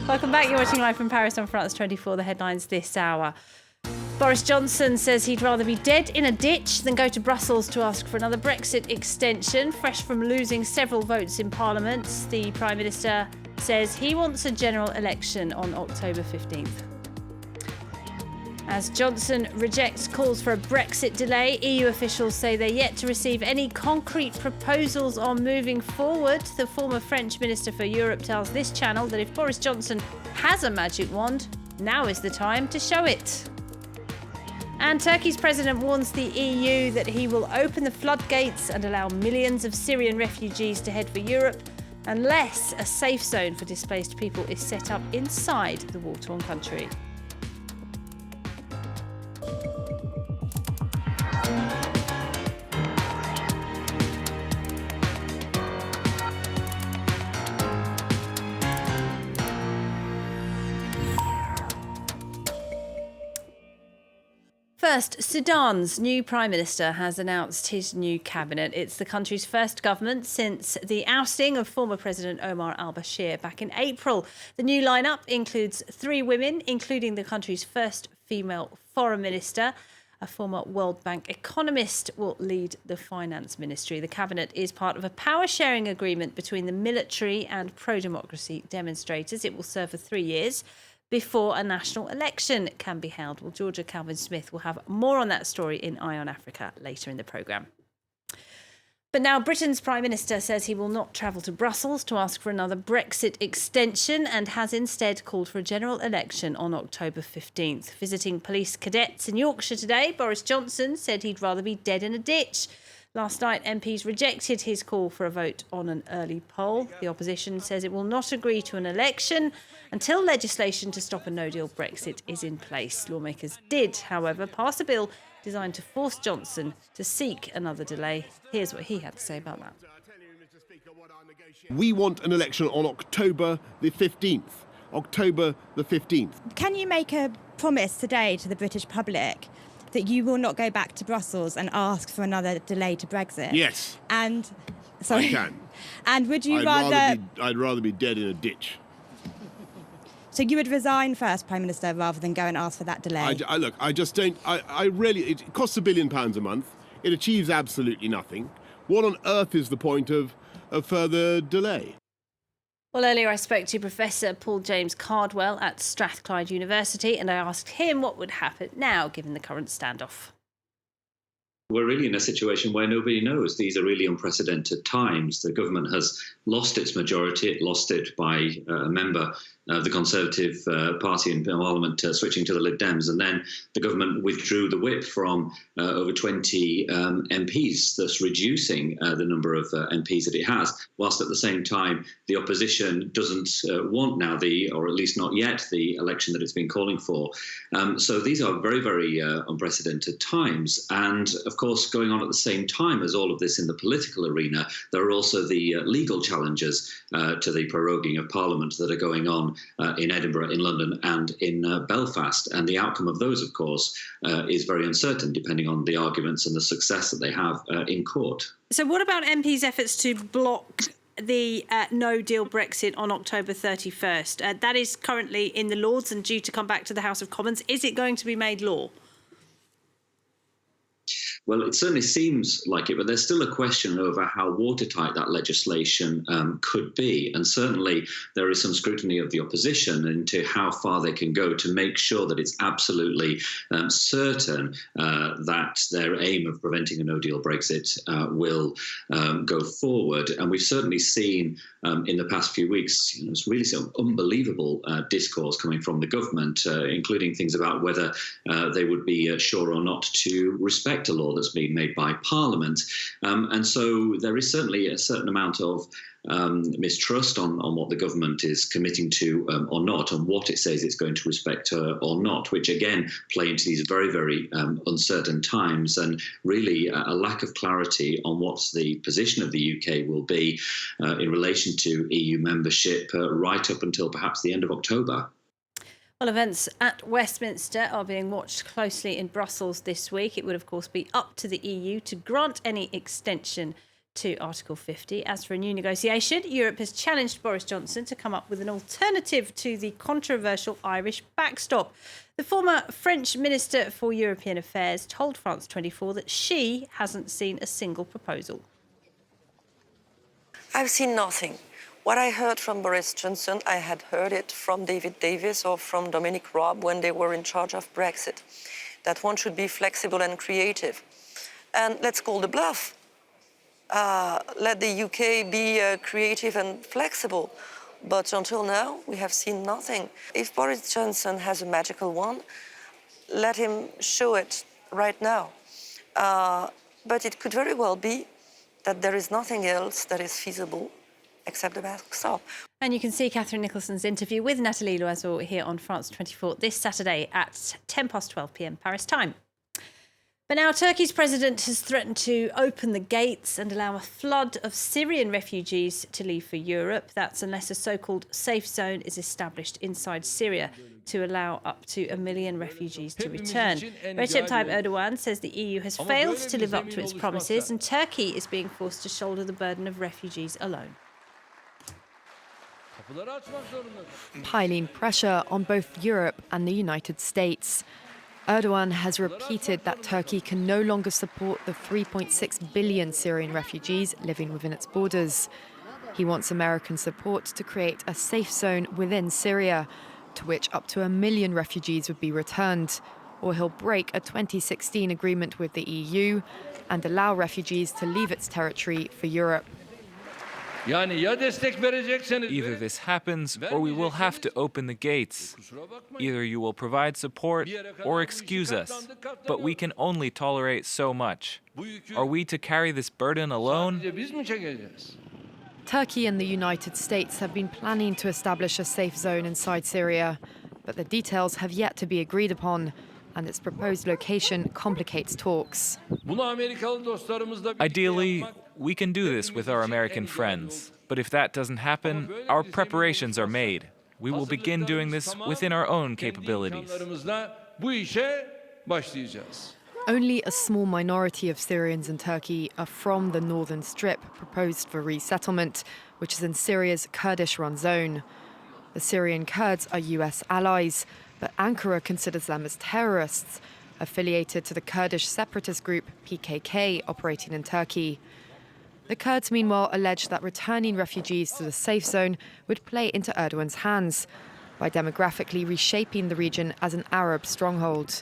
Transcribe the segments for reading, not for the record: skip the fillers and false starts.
Welcome back. You're watching live from Paris on France 24. The headlines this hour. Boris Johnson says he'd rather be dead in a ditch than go to Brussels to ask for another Brexit extension. Fresh from losing several votes in Parliament, the Prime Minister says he wants a general election on October 15th. As Johnson rejects calls for a Brexit delay, EU officials say they're yet to receive any concrete proposals on moving forward. The former French Minister for Europe tells this channel that if Boris Johnson has a magic wand, now is the time to show it. And Turkey's president warns the EU that he will open the floodgates and allow millions of Syrian refugees to head for Europe unless a safe zone for displaced people is set up inside the war-torn country. First, Sudan's new Prime Minister has announced his new cabinet. It's the country's first government since the ousting of former President Omar al-Bashir back in April. The new lineup includes 3 women, including the country's first female foreign minister. A former World Bank economist will lead the finance ministry. The cabinet is part of a power-sharing agreement between the military and pro-democracy demonstrators. It will serve for 3 years before a national election can be held. Well, Georgia Calvin-Smith will have more on that story in Eye on Africa later in the programme. But now Britain's Prime Minister says he will not travel to Brussels to ask for another Brexit extension and has instead called for a general election on October 15th. Visiting police cadets in Yorkshire today, Boris Johnson said he'd rather be dead in a ditch. Last night, MPs rejected his call for a vote on an early poll. The opposition says it will not agree to an election until legislation to stop a no-deal Brexit is in place. Lawmakers did, however, pass a bill designed to force Johnson to seek another delay. Here's what he had to say about that. We want an election on October the 15th. October the 15th. Can you make a promise today to the British public that you will not go back to Brussels and ask for another delay to Brexit? Yes. And sorry. I can. And would you I'd rather be dead in a ditch. So you would resign first, Prime Minister, rather than go and ask for that delay? I just don't. It costs £1 billion a month. It achieves absolutely nothing. What on earth is the point of further delay? Well, earlier I spoke to Professor Paul James Cardwell at Strathclyde University and I asked him what would happen now, given the current standoff. We're really in a situation where nobody knows. These are really unprecedented times. The government has lost its majority. It lost it by a member of the Conservative Party in Parliament switching to the Lib Dems. And then the government withdrew the whip from over 20 MPs, thus reducing the number of MPs that it has, whilst at the same time the opposition doesn't want now or at least not yet, the election that it's been calling for. So these are very, very unprecedented times. And of course, going on at the same time as all of this in the political arena, there are also the legal challenges to the proroguing of Parliament that are going on in Edinburgh, in London and in Belfast. And the outcome of those, of course, is very uncertain, depending on the arguments and the success that they have in court. So what about MPs' efforts to block the no-deal Brexit on October 31st? That is currently in the Lords and due to come back to the House of Commons. Is it going to be made law? Well, it certainly seems like it, but there's still a question over how watertight that legislation could be. And certainly there is some scrutiny of the opposition into how far they can go to make sure that it's absolutely certain that their aim of preventing a no-deal Brexit will go forward. And we've certainly seen in the past few weeks, it's really some unbelievable discourse coming from the government, including things about whether they would be sure or not to respect a law that's been made by Parliament. And so there is certainly a certain amount of mistrust on what the government is committing to or not, and what it says it's going to respect or not, which again play into these very, very uncertain times, and really a lack of clarity on what the position of the UK will be in relation to EU membership right up until perhaps the end of October. Well, events at Westminster are being watched closely in Brussels this week. It would, of course, be up to the EU to grant any extension to Article 50. As for a new negotiation, Europe has challenged Boris Johnson to come up with an alternative to the controversial Irish backstop. The former French Minister for European Affairs told France 24 that she hasn't seen a single proposal. I've seen nothing. What I heard from Boris Johnson, I had heard it from David Davis or from Dominic Raab when they were in charge of Brexit, that one should be flexible and creative. And let's call the bluff. Let the UK be creative and flexible. But until now, we have seen nothing. If Boris Johnson has a magical wand, let him show it right now. But it could very well be that there is nothing else that is feasible except the backstop. And you can see Catherine Nicholson's interview with Nathalie Loiseau here on France 24 this Saturday at 12 p.m. Paris time. But now Turkey's president has threatened to open the gates and allow a flood of Syrian refugees to leave for Europe. That's unless a so-called safe zone is established inside Syria to allow up to 1 million refugees to return. Recep Tayyip Erdogan says the EU has failed to live up to its promises and Turkey is being forced to shoulder the burden of refugees alone. Piling pressure on both Europe and the United States. Erdogan has repeated that Turkey can no longer support the 3.6 billion Syrian refugees living within its borders. He wants American support to create a safe zone within Syria, to which up to 1 million refugees would be returned, or he'll break a 2016 agreement with the EU and allow refugees to leave its territory for Europe. Either this happens or we will have to open the gates. Either you will provide support or excuse us, but we can only tolerate so much. Are we to carry this burden alone? Turkey and the United States have been planning to establish a safe zone inside Syria, but the details have yet to be agreed upon, and its proposed location complicates talks. Ideally, we can do this with our American friends, but if that doesn't happen, our preparations are made. We will begin doing this within our own capabilities. Only a small minority of Syrians in Turkey are from the northern strip proposed for resettlement, which is in Syria's Kurdish-run zone. The Syrian Kurds are US allies, but Ankara considers them as terrorists, affiliated to the Kurdish separatist group PKK operating in Turkey. The Kurds, meanwhile, allege that returning refugees to the safe zone would play into Erdogan's hands by demographically reshaping the region as an Arab stronghold.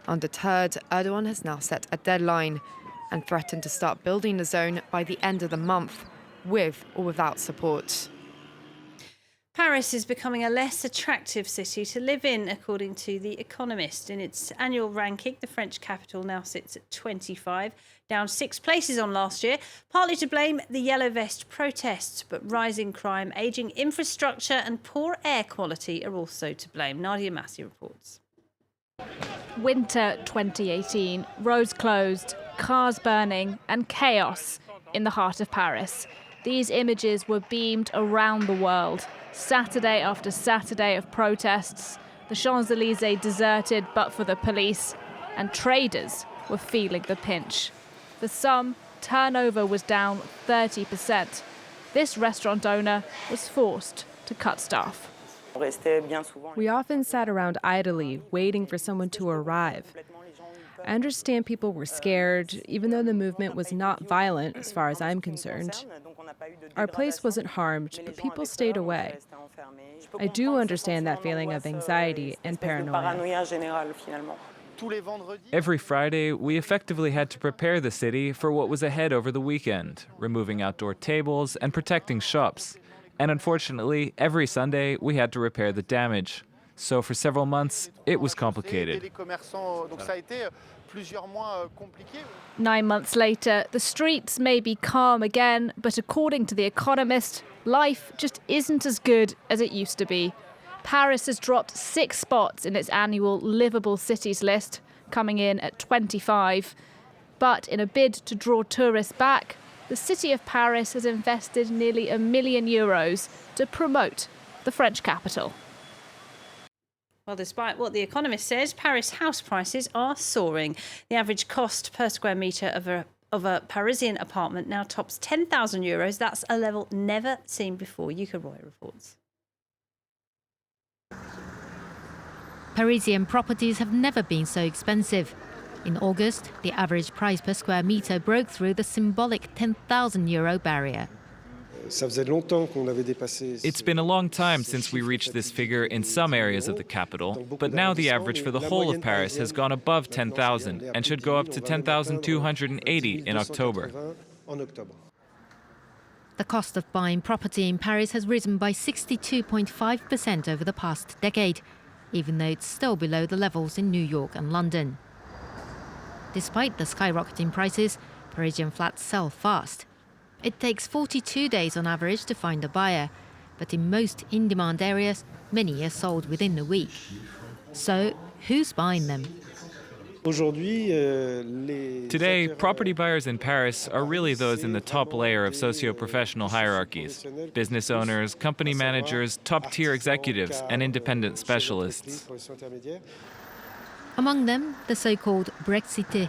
Undeterred, Erdogan has now set a deadline and threatened to start building the zone by the end of the month, with or without support. Paris is becoming a less attractive city to live in, according to The Economist. In its annual ranking, the French capital now sits at 25, down 6 places on last year, partly to blame the Yellow Vest protests, but rising crime, ageing infrastructure and poor air quality are also to blame. Nadia Massi reports. Winter 2018, roads closed, cars burning and chaos in the heart of Paris. These images were beamed around the world. Saturday after Saturday of protests, the Champs-Élysées deserted but for the police, and traders were feeling the pinch. For some, turnover was down 30%. This restaurant owner was forced to cut staff. We often sat around idly, waiting for someone to arrive. I understand people were scared, even though the movement was not violent, as far as I'm concerned. Our place wasn't harmed, but people stayed away. I do understand that feeling of anxiety and paranoia. Every Friday, we effectively had to prepare the city for what was ahead over the weekend, removing outdoor tables and protecting shops. And unfortunately, every Sunday, we had to repair the damage. So for several months, it was complicated. 9 months later, the streets may be calm again, but according to The Economist, life just isn't as good as it used to be. Paris has dropped 6 spots in its annual livable cities list, coming in at 25. But in a bid to draw tourists back, the city of Paris has invested nearly €1 million to promote the French capital. Well, despite what The Economist says, Paris house prices are soaring. The average cost per square metre of of a Parisian apartment now tops €10,000. That's a level never seen before. Yuka Roy reports. Parisian properties have never been so expensive. In August, the average price per square metre broke through the symbolic €10,000 barrier. It's been a long time since we reached this figure in some areas of the capital, but now the average for the whole of Paris has gone above 10,000 and should go up to 10,280 in October. The cost of buying property in Paris has risen by 62.5% over the past decade, even though it's still below the levels in New York and London. Despite the skyrocketing prices, Parisian flats sell fast. It takes 42 days on average to find a buyer, but in most in-demand areas, many are sold within a week. So, who's buying them? Today, property buyers in Paris are really those in the top layer of socio-professional hierarchies: business owners, company managers, top-tier executives, and independent specialists. Among them, the so-called Brexités,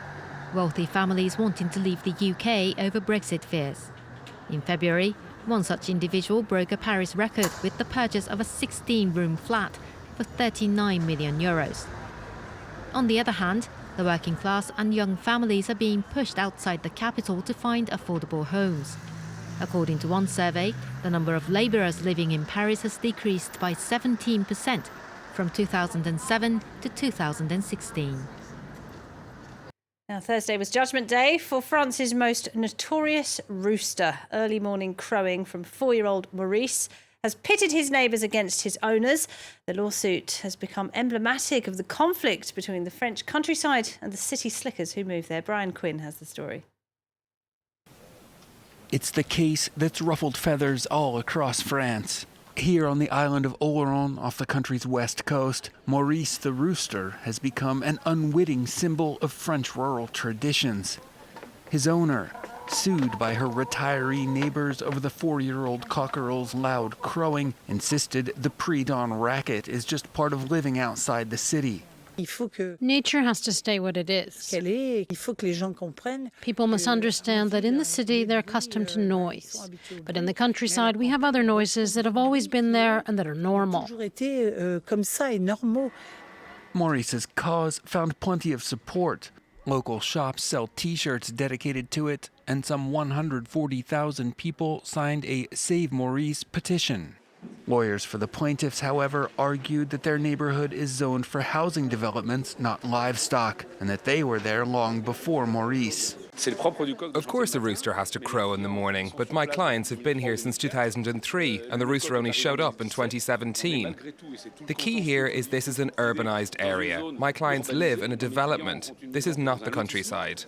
wealthy families wanting to leave the UK over Brexit fears. In February, one such individual broke a Paris record with the purchase of a 16-room flat for €39 million. On the other hand, the working class and young families are being pushed outside the capital to find affordable homes. According to one survey, the number of labourers living in Paris has decreased by 17% from 2007 to 2016. Now, Thursday was Judgment Day for France's most notorious rooster. Early morning crowing from 4-year-old Maurice has pitted his neighbours against his owners. The lawsuit has become emblematic of the conflict between the French countryside and the city slickers who move there. Brian Quinn has the story. It's the case that's ruffled feathers all across France. Here on the island of Oloron, off the country's west coast, Maurice the rooster has become an unwitting symbol of French rural traditions. His owner, sued by her retiree neighbors over the 4-year-old cockerel's loud crowing, insisted the pre-dawn racket is just part of living outside the city. Nature has to stay what it is. People must understand that in the city they're accustomed to noise. But in the countryside we have other noises that have always been there and that are normal. Maurice's cause found plenty of support. Local shops sell T-shirts dedicated to it, and some 140,000 people signed a Save Maurice petition. Lawyers for the plaintiffs, however, argued that their neighborhood is zoned for housing developments, not livestock, and that they were there long before Maurice. Of course a rooster has to crow in the morning, but my clients have been here since 2003, and the rooster only showed up in 2017. The key here is this is an urbanized area. My clients live in a development. This is not the countryside.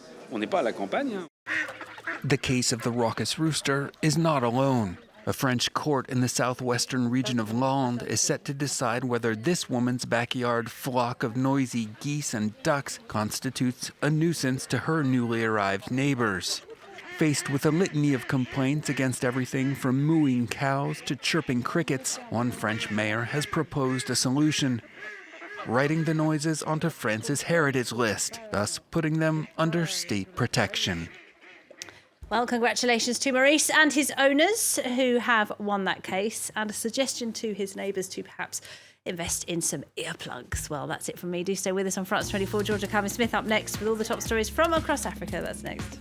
The case of the raucous rooster is not alone. A French court in the southwestern region of Landes is set to decide whether this woman's backyard flock of noisy geese and ducks constitutes a nuisance to her newly arrived neighbors. Faced with a litany of complaints against everything from mooing cows to chirping crickets, one French mayor has proposed a solution: writing the noises onto France's heritage list, thus putting them under state protection. Well, congratulations to Maurice and his owners who have won that case, and a suggestion to his neighbours to perhaps invest in some earplugs. Well, that's it from me. Do stay with us on France 24. Georgia Calvin-Smith up next with all the top stories from across Africa. That's next.